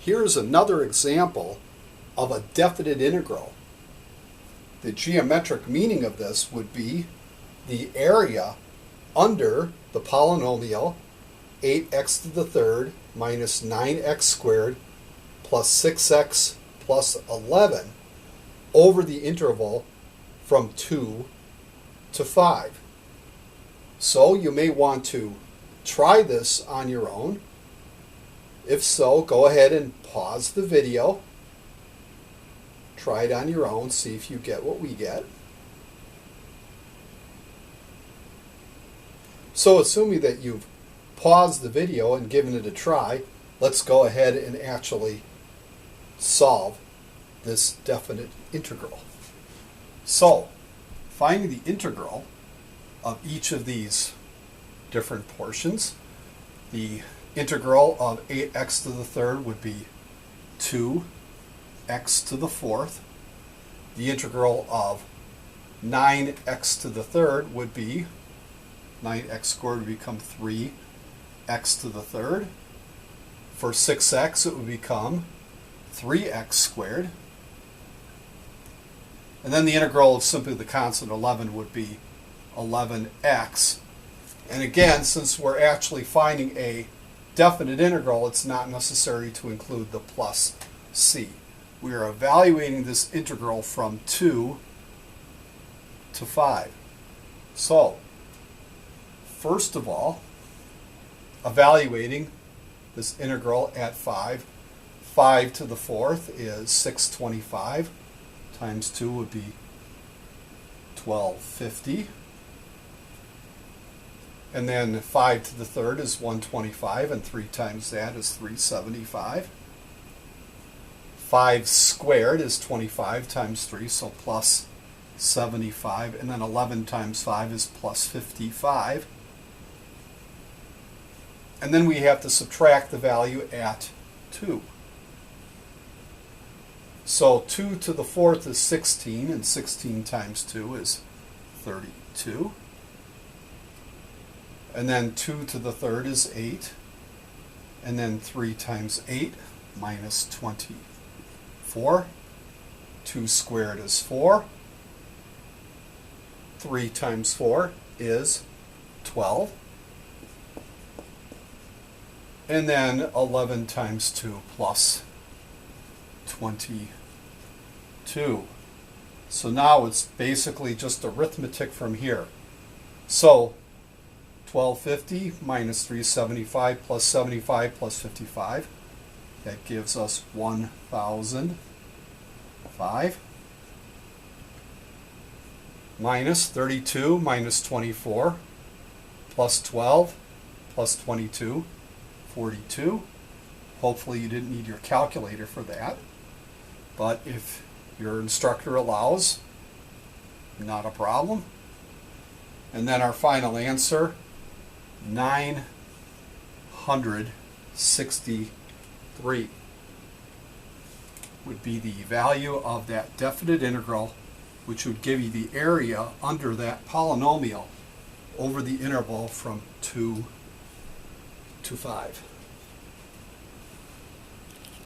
Here's another example of a definite integral. The geometric meaning of this would be the area under the polynomial 8x to the third minus 9x squared plus 6x plus 11 over the interval from 2 to 5. So you may want to try this on your own. If so, go ahead and pause the video. Try it on your own, see if you get what we get. So assuming that you've paused the video and given it a try, let's go ahead and actually solve this definite integral. So, finding the integral of each of these different portions, the integral of 8x to the third would be 2x to the fourth. The integral of 9x to the third would be 9x squared would become 3x to the third. For 6x, it would become 3x squared. And then the integral of simply the constant 11 would be 11x. And again, since we're actually finding a definite integral, it's not necessary to include the plus c. We are evaluating this integral from 2 to 5. So, first of all, evaluating this integral at 5. 5 to the fourth is 625 times 2 would be 1250. And then 5 to the third is 125, and 3 times that is 375. 5 squared is 25 times 3, so plus 75. And then 11 times 5 is plus 55. And then we have to subtract the value at 2. So 2 to the fourth is 16, and 16 times 2 is 32. And then 2 to the third is 8. And then 3 times 8 minus 24. 2 squared is 4. 3 times 4 is 12. And then 11 times 2 plus 22. So now it's basically just arithmetic from here. So 1250 minus 375 plus 75 plus 55. That gives us 1005. Minus 32 minus 24 plus 12 plus 22. 42. Hopefully you didn't need your calculator for that, but if your instructor allows, not a problem. And then our final answer, 963 would be the value of that definite integral, which would give you the area under that polynomial over the interval from 2 to 5.